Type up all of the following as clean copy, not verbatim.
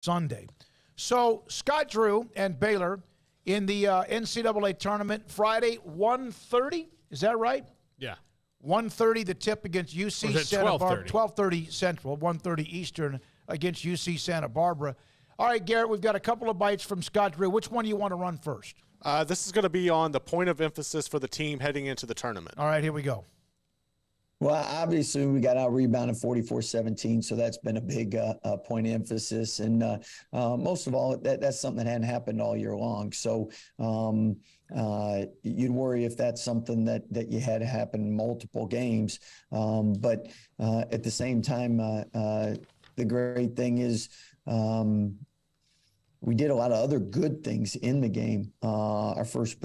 Sunday. So Scott Drew and Baylor in the NCAA tournament Friday, 1:30. Is that right? Yeah. 1:30 the tip against UC Santa Barbara. 12:30 Central, 1:30 Eastern against UC Santa Barbara. All right, Garrett, we've got a couple of bites from Scott Drew. Which one do you want to run first? This is going to be on the point of emphasis for the team heading into the tournament. All right, here we go. Well, obviously, we got out rebounded 44-17, so that's been a big point of emphasis. And most of all, that's something that hadn't happened all year long. So you'd worry if that's something that you had to happen in multiple games. But at the same time, the great thing is we did a lot of other good things in the game. Our first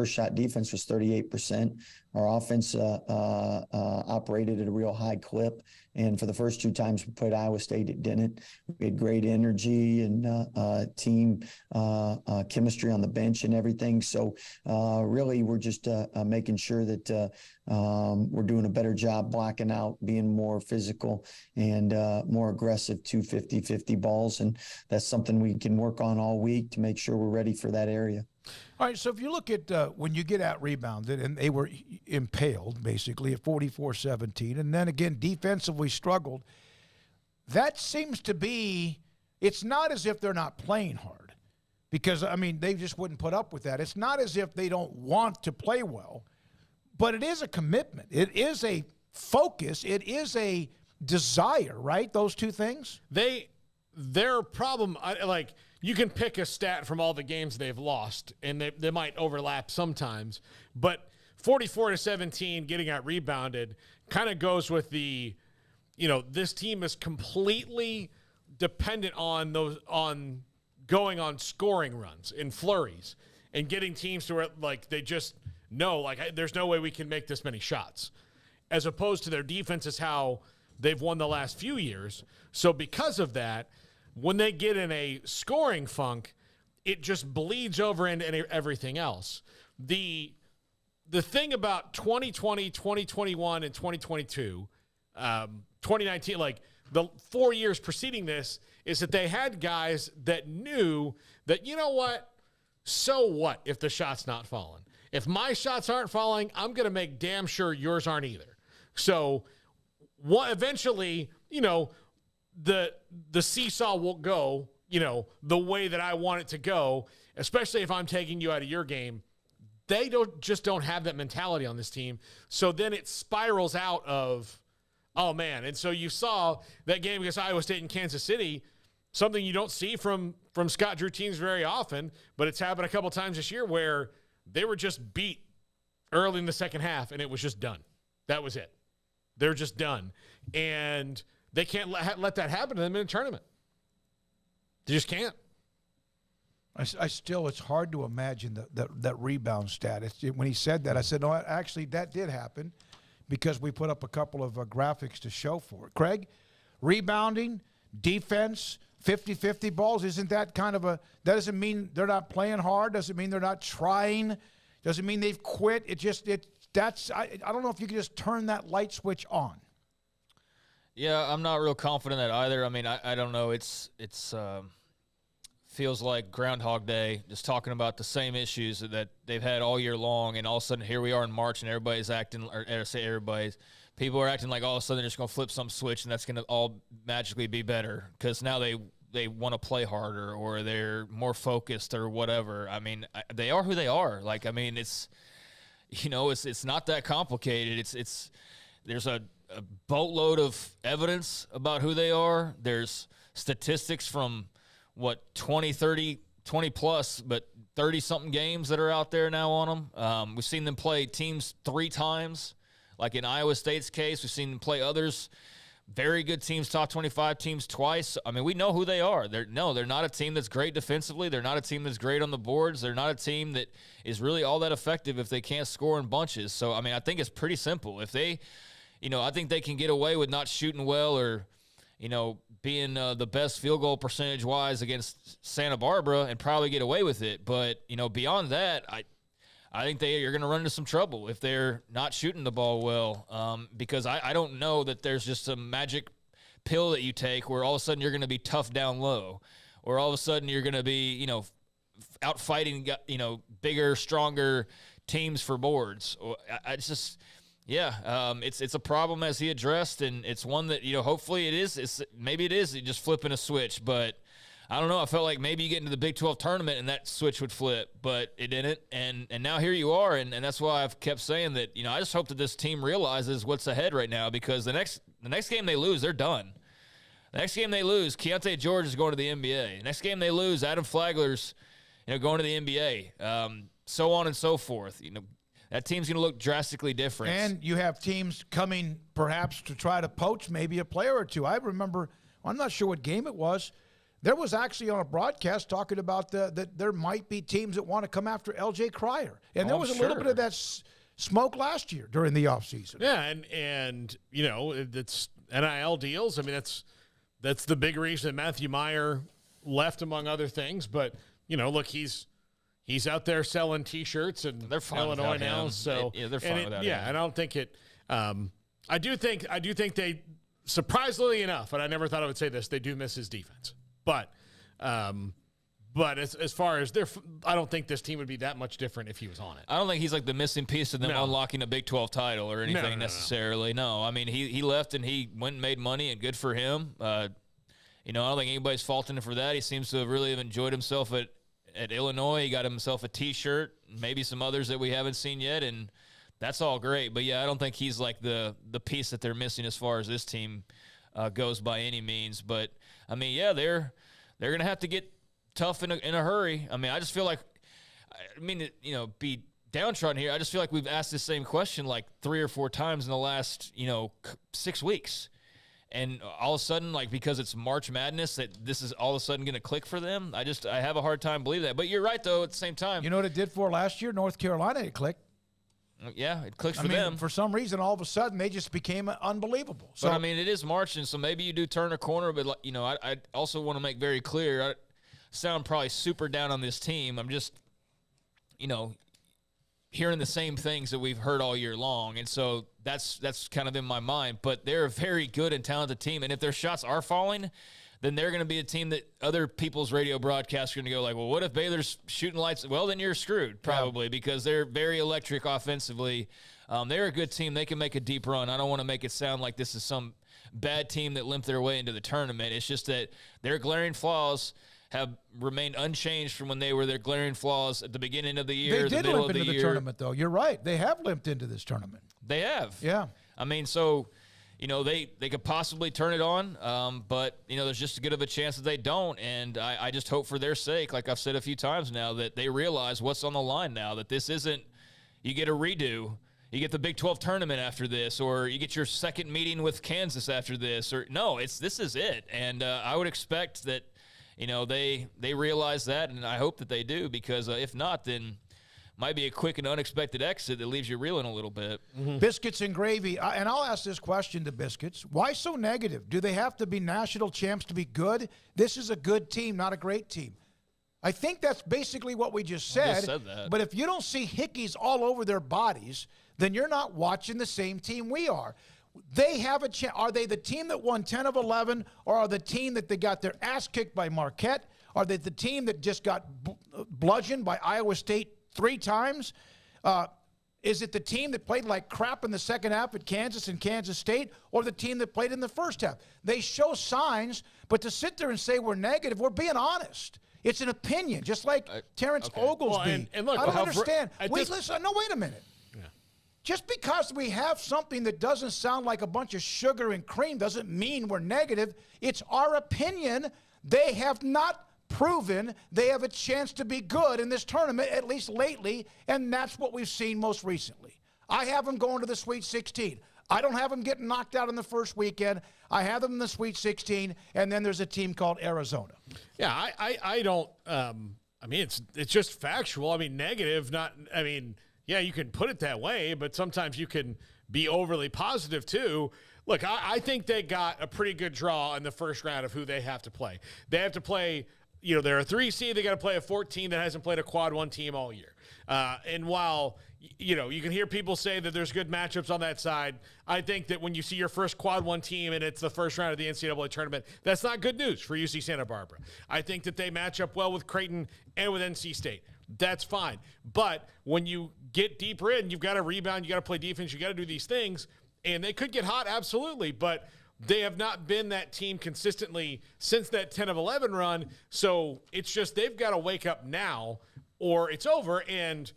shot defense was 38%. Our offense operated at a real high clip. And for the first two times we played Iowa State, it didn't. We had great energy and team chemistry on the bench and everything. So really we're just making sure that we're doing a better job blocking out, being more physical and more aggressive 250-50 balls. And that's something we can work on all week to make sure we're ready for that area. All right, so if you look at when you get out rebounded, and they were impaled basically at 44-17, and then again defensively struggled, that seems to be, it's not as if they're not playing hard, because, I mean, they just wouldn't put up with that. It's not as if they don't want to play well, but it is a commitment. It is a focus. It is a desire, right, those two things? Their problem, you can pick a stat from all the games they've lost, and they might overlap sometimes. But 44-17, getting out rebounded, kind of goes with the, this team is completely dependent on going on scoring runs and flurries and getting teams to where they just know there's no way we can make this many shots, as opposed to their defense is how they've won the last few years. So because of that, when they get in a scoring funk, it just bleeds over into everything else. The thing about 2020, 2021, and 2022, 2019, the 4 years preceding this, is that they had guys that knew that, you know what, so what if the shot's not falling? If my shots aren't falling, I'm going to make damn sure yours aren't either. So eventually, the seesaw will go, the way that I want it to go, especially if I'm taking you out of your game. They don't have that mentality on this team. So then it spirals out of, oh, man. And so you saw that game against Iowa State and Kansas City, something you don't see from Scott Drew teams very often, but it's happened a couple times this year where they were just beat early in the second half, and it was just done. That was it. They're just done. And they can't let that happen to them in a tournament. They just can't. I still, it's hard to imagine that rebound stat. When he said that, I said, no, actually, that did happen because we put up a couple of graphics to show for it. Craig, rebounding, defense, 50-50 balls, isn't that kind of that doesn't mean they're not playing hard, doesn't mean they're not trying, doesn't mean they've quit. I don't know if you can just turn that light switch on. Yeah, I'm not real confident in that either. I mean, I don't know. It's feels like Groundhog Day, just talking about the same issues that they've had all year long, and all of a sudden here we are in March, and everybody's acting, people are acting like all of a sudden they're just going to flip some switch, and that's going to all magically be better because now they want to play harder or they're more focused or whatever. I mean, they are who they are. It's not that complicated. There's a boatload of evidence about who they are. There's statistics from 20 plus, but 30-something games that are out there now on them. We've seen them play teams 3 times. Like in Iowa State's case, we've seen them play others, very good teams, top 25 teams twice. I mean, we know who they are. They're not a team that's great defensively. They're not a team that's great on the boards. They're not a team that is really all that effective if they can't score in bunches. So, I mean, I think it's pretty simple. If they I think they can get away with not shooting well or, being the best field goal percentage-wise against Santa Barbara and probably get away with it. But, beyond that, I think you're going to run into some trouble if they're not shooting the ball well because I don't know that there's just a magic pill that you take where all of a sudden you're going to be tough down low. or all of a sudden you're going to be, out fighting, bigger, stronger teams for boards. It's just, it's a problem as he addressed, and it's one that, hopefully maybe it is just flipping a switch, but I don't know. I felt like maybe you get into the Big 12 tournament and that switch would flip, but it didn't. And now here you are, and that's why I've kept saying that, I just hope that this team realizes what's ahead right now, because the next game they lose, they're done. The next game they lose, Keontae George is going to the NBA. The next game they lose, Adam Flagler's going to the NBA. So on and so forth. That team's going to look drastically different. And you have teams coming perhaps to try to poach maybe a player or two. I remember, I'm not sure what game it was, there was actually on a broadcast talking about that there might be teams that want to come after L.J. Cryer. And there was a little bit of that smoke last year during the offseason. Yeah, and it's NIL deals. I mean, that's the big reason that Matthew Meyer left, among other things. But, look, he's out there selling T-shirts in Illinois now. So they're fine without him. And I don't think it I do think they, surprisingly enough, and I never thought I would say this, they do miss his defense. But as far as I don't think this team would be that much different if he was on it. I don't think he's like the missing piece of them unlocking a Big 12 title or anything necessarily. No, I mean, he left and he went and made money, and good for him. I don't think anybody's faulting him for that. He seems to have really enjoyed himself at Illinois. He got himself a T-shirt, maybe some others that we haven't seen yet, and that's all great. But, I don't think he's like the piece that they're missing as far as this team goes by any means. But, I mean, they're going to have to get tough in a hurry. I mean, I just feel like, be downtrodden here. I just feel like we've asked the same question like 3 or 4 times in the last, 6 weeks. And all of a sudden, like, because it's March Madness, that this is all of a sudden going to click for them. I have a hard time believing that. But you're right, though, at the same time. You know what it did for last year? North Carolina, it clicked. Yeah, it clicks for them. For some reason, all of a sudden, they just became unbelievable. So, but, it is March, and so maybe you do turn a corner. But, I also want to make very clear, I sound probably super down on this team. I'm just, hearing the same things that we've heard all year long. And so that's kind of in my mind. But they're a very good and talented team. And if their shots are falling, then they're going to be a team that other people's radio broadcasts are going to go like, well, what if Baylor's shooting lights? Well, then you're screwed probably because they're very electric offensively. They're a good team. They can make a deep run. I don't want to make it sound like this is some bad team that limped their way into the tournament. It's just that their glaring flaws have remained unchanged from when they were their glaring flaws at the beginning of the year. They did limp into the tournament, though. You're right. They have limped into this tournament. They have. Yeah. So, they could possibly turn it on, but, there's just as good of a chance that they don't. And I just hope for their sake, like I've said a few times now, that they realize what's on the line now, that this isn't you get a redo. You get the Big 12 tournament after this, or you get your second meeting with Kansas after this. Or no, this is it. And I would expect that, they realize that, and I hope that they do, because if not, then might be a quick and unexpected exit that leaves you reeling a little bit. Mm-hmm. Biscuits and gravy. And I'll ask this question to Biscuits. Why so negative? Do they have to be national champs to be good? This is a good team, not a great team. I think that's basically what we just said. I just said that. But if you don't see hickeys all over their bodies, then you're not watching the same team we are. They have a chance. Are they the team that won 10 of 11, or are the team that they got their ass kicked by Marquette? Are they the team that just got bludgeoned by Iowa State 3 times? Is it the team that played like crap in the second half at Kansas and Kansas State, or the team that played in the first half? They show signs, but to sit there and say we're negative, we're being honest. It's an opinion, just like Terrence Oglesby. And look, I don't understand. Wait a minute. Yeah. Just because we have something that doesn't sound like a bunch of sugar and cream doesn't mean we're negative. It's our opinion. They have not proven they have a chance to be good in this tournament, at least lately, and that's what we've seen most recently. I have them going to the Sweet 16. I don't have them getting knocked out in the first weekend. I have them in the Sweet 16, and then there's a team called Arizona. Yeah, I don't it's just factual. Negative, yeah, you can put it that way, but sometimes you can be overly positive too. Look, I think they got a pretty good draw in the first round of who they have to play. They have to play, they're a 3 seed. They got to play a 14 that hasn't played a quad 1 team all year. And while, you can hear people say that there's good matchups on that side, I think that when you see your first quad 1 team and it's the first round of the NCAA tournament, that's not good news for UC Santa Barbara. I think that they match up well with Creighton and with NC State. That's fine. But when you get deeper in, you've got to rebound, you got to play defense, you got to do these things, and they could get hot, absolutely, but they have not been that team consistently since that 10 of 11 run. So it's just they've got to wake up now or it's over. And,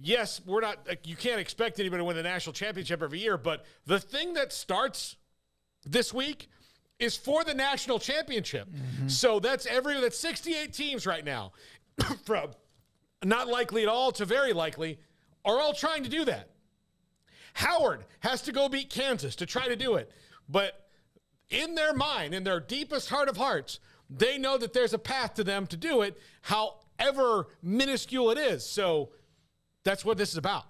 yes, we're not – you can't expect anybody to win the national championship every year, but the thing that starts this week is for the national championship. Mm-hmm. So that's 68 teams right now from not likely at all to very likely are all trying to do that. Howard has to go beat Kansas to try to do it. But in their mind, in their deepest heart of hearts, they know that there's a path to them to do it, however minuscule it is. So that's what this is about.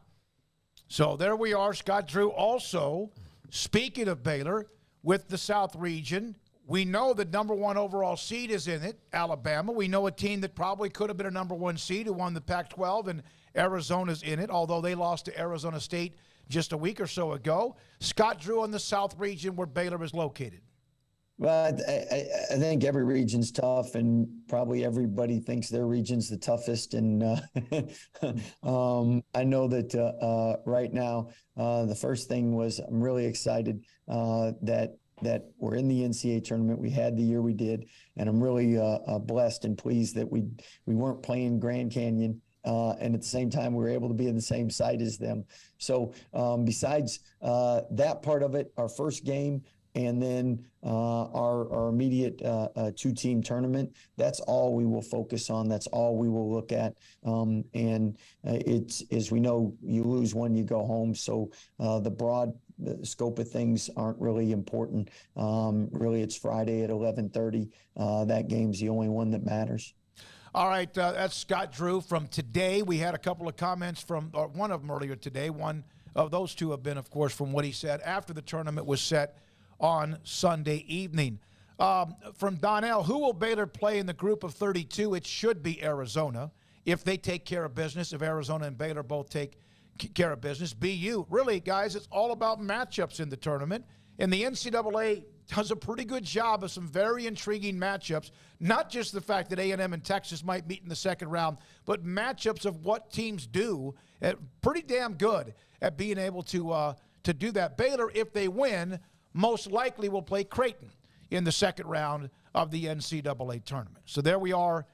So there we are. Scott Drew also, speaking of Baylor, with the South region, we know the number 1 overall seed is in it, Alabama. We know a team that probably could have been a number 1 seed who won the Pac-12, and Arizona's in it, although they lost to Arizona State just a week or so ago. Scott Drew on the South region where Baylor is located. Well, I think every region's tough, and probably everybody thinks their region's the toughest. And I know that right now, the first thing was I'm really excited that we're in the NCAA tournament. We had the year we did, and I'm really blessed and pleased that we weren't playing Grand Canyon. And at the same time, we were able to be in the same site as them. So besides that part of it, our first game and then our immediate 2-team tournament, that's all we will focus on. That's all we will look at. And it's, as we know, you lose one, you go home. So the broad scope of things aren't really important. Really, it's Friday at 11:30. That game's the only one that matters. All right, that's Scott Drew from today. We had a couple of comments from one of them earlier today. One of those two have been, of course, from what he said after the tournament was set on Sunday evening. From Donnell, who will Baylor play in the group of 32? It should be Arizona if they take care of business, if Arizona and Baylor both take care of business. BU, really, guys, it's all about matchups in the tournament. And the NCAA does a pretty good job of some very intriguing matchups, not just the fact that A&M and Texas might meet in the second round, but matchups of what teams do, pretty damn good at being able to do that. Baylor, if they win, most likely will play Creighton in the second round of the NCAA tournament. So there we are